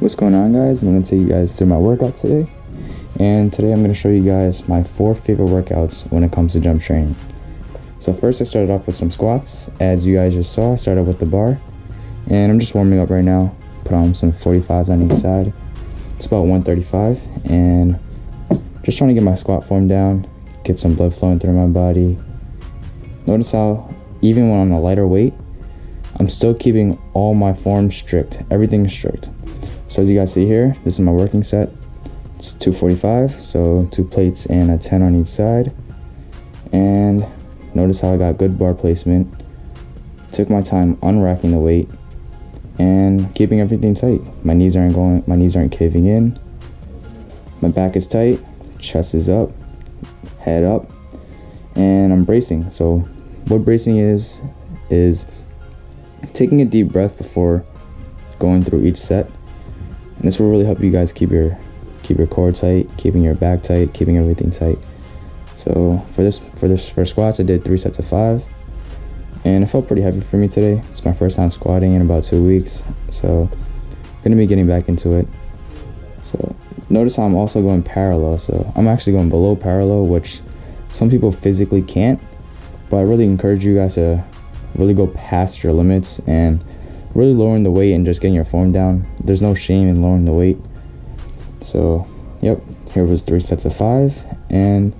What's going on, guys? I'm going to take you guys through my workout today. And today I'm going to show you guys my 4 favorite workouts when it comes to jump training. So first I started off with some squats. As you guys just saw, I started with the bar. And I'm just warming up right now. Put on some 45s on each side. It's about 135. And just trying to get my squat form down. Get some blood flowing through my body. Notice how even when on a lighter weight, I'm still keeping all my form strict. Everything is strict. So as you guys see here, this is my working set. It's 245, so 2 plates and a 10 on each side. And notice how I got good bar placement. Took my time unracking the weight and keeping everything tight. My knees aren't caving in. My back is tight, chest is up, head up, and I'm bracing. So what bracing is taking a deep breath before going through each set. And this will really help you guys keep your core tight, keeping your back tight, keeping everything tight. So for squats, I did 3 sets of 5, and it felt pretty heavy for me today. It's my first time squatting in about 2 weeks, so I'm gonna be getting back into it. So notice how I'm also going parallel. So I'm actually going below parallel, which some people physically can't, but I really encourage you guys to really go past your limits and really lowering the weight and just getting your form down. There's no shame in lowering the weight. So yep, here was 3 sets of 5, and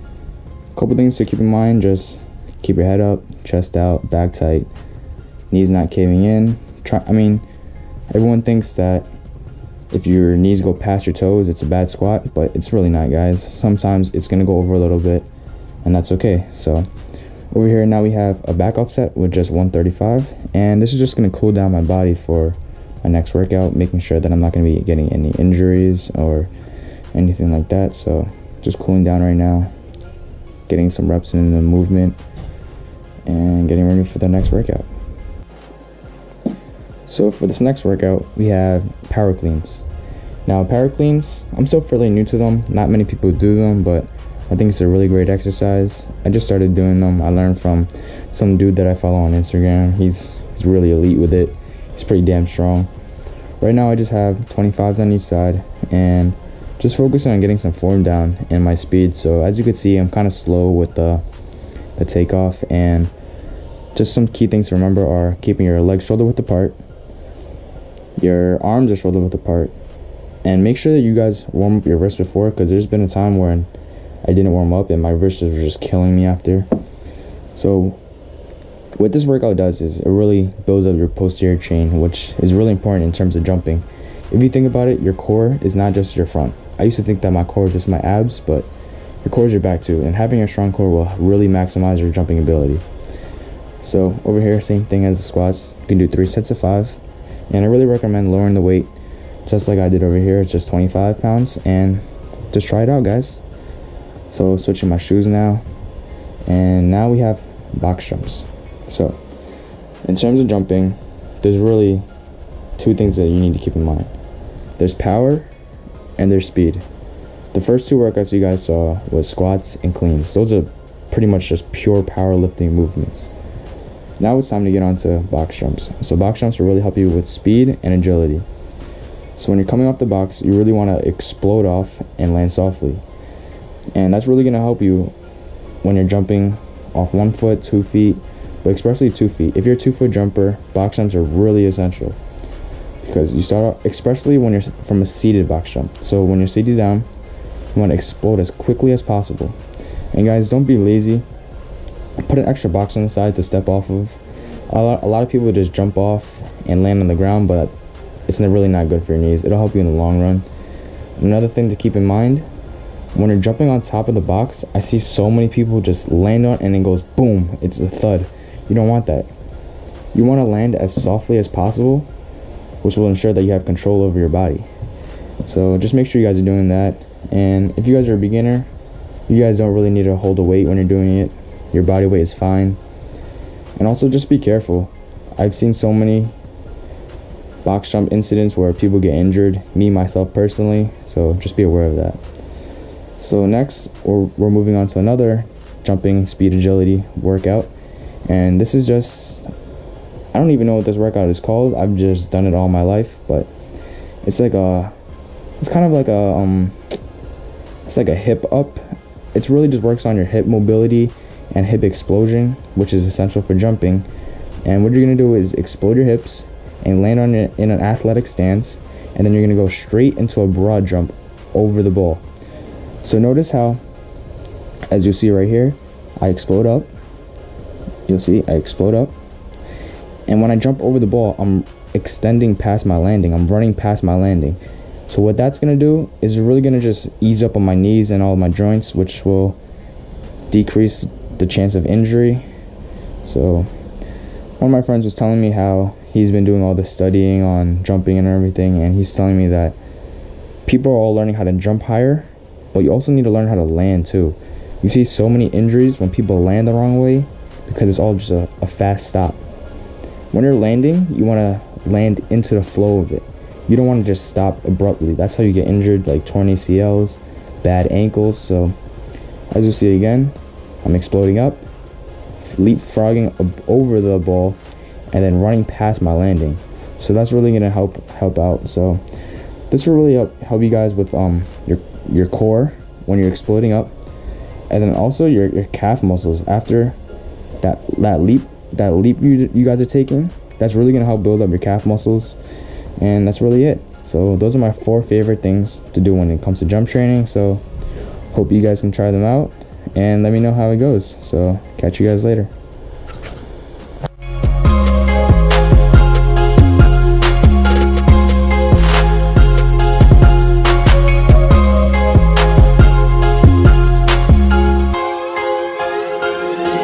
a couple things to keep in mind: just keep your head up, chest out, back tight, knees not caving in. Everyone thinks that if your knees go past your toes, it's a bad squat, but it's really not, guys. Sometimes it's gonna go over a little bit, and that's okay. So over here now we have a back up set with just 135, and this is just going to cool down my body for my next workout, making sure that I'm not going to be getting any injuries or anything like that. So just cooling down right now, getting some reps in the movement, and getting ready for the next workout. So for this next workout, we have power cleans. Now power cleans, I'm still fairly new to them. Not many people do them, but I think it's a really great exercise. I just started doing them. I learned from some dude that I follow on Instagram. He's really elite with it. He's pretty damn strong. Right now I just have 25s on each side and just focusing on getting some form down and my speed. So as you can see, I'm kind of slow with the takeoff, and just some key things to remember are keeping your legs shoulder width apart, your arms are shoulder width apart, and make sure that you guys warm up your wrists before, because there's been a time when I didn't warm up and my wrists were just killing me after. So what this workout does is it really builds up your posterior chain, which is really important in terms of jumping. If you think about it, your core is not just your front. I used to think that my core is just my abs, but your core is your back too, and having a strong core will really maximize your jumping ability. So over here, same thing as the squats. You can do 3 sets of 5, and I really recommend lowering the weight just like I did over here. It's just 25 pounds, and just try it out, guys. So switching my shoes now, and now we have box jumps. So in terms of jumping, there's really 2 things that you need to keep in mind. There's power and there's speed. The first 2 workouts you guys saw was squats and cleans. Those are pretty much just pure powerlifting movements. Now it's time to get on to box jumps. So box jumps will really help you with speed and agility. So when you're coming off the box, you really want to explode off and land softly. And that's really going to help you when you're jumping off 1 foot, 2 feet, but especially 2 feet. If you're a 2-foot jumper, box jumps are really essential, because you start off, especially when you're from a seated box jump. So when you're seated down, you want to explode as quickly as possible. And guys, don't be lazy. Put an extra box on the side to step off of. A lot of people just jump off and land on the ground, but it's really not good for your knees. It'll help you in the long run. Another thing to keep in mind: when you're jumping on top of the box, I see so many people just land on and it goes boom, it's a thud. You don't want that. You want to land as softly as possible, which will ensure that you have control over your body. So just make sure you guys are doing that. And if you guys are a beginner, you guys don't really need to hold a weight when you're doing it. Your body weight is fine. And also just be careful. I've seen so many box jump incidents where people get injured, me myself personally, so just be aware of that. So next we're moving on to another jumping speed agility workout, and this is just, I don't even know what this workout is called. I've just done it all my life, but It's like a, it's kind of like a it's like a hip up. It really just works on your hip mobility and hip explosion, which is essential for jumping. And what you're gonna do is explode your hips and land on it in an athletic stance, and then you're gonna go straight into a broad jump over the ball. So notice how, as you see right here, I explode up. You'll see I explode up, and when I jump over the ball, I'm extending past my landing. I'm running past my landing. So what that's gonna do is really gonna just ease up on my knees and all of my joints, which will decrease the chance of injury. So one of my friends was telling me how he's been doing all this studying on jumping and everything, and he's telling me that people are all learning how to jump higher, but you also need to learn how to land too. You see so many injuries when people land the wrong way because it's all just a fast stop. When you're landing, you want to land into the flow of it. You don't want to just stop abruptly. That's how you get injured, like torn ACLs, bad ankles. So as you see again, I'm exploding up, leapfrogging over the ball, and then running past my landing. So that's really gonna help out. So this will really help you guys with your core when you're exploding up, and then also your calf muscles after that leap you guys are taking. That's really gonna help build up your calf muscles, and that's really it. So those are my 4 favorite things to do when it comes to jump training. So hope you guys can try them out and let me know how it goes. So catch you guys later.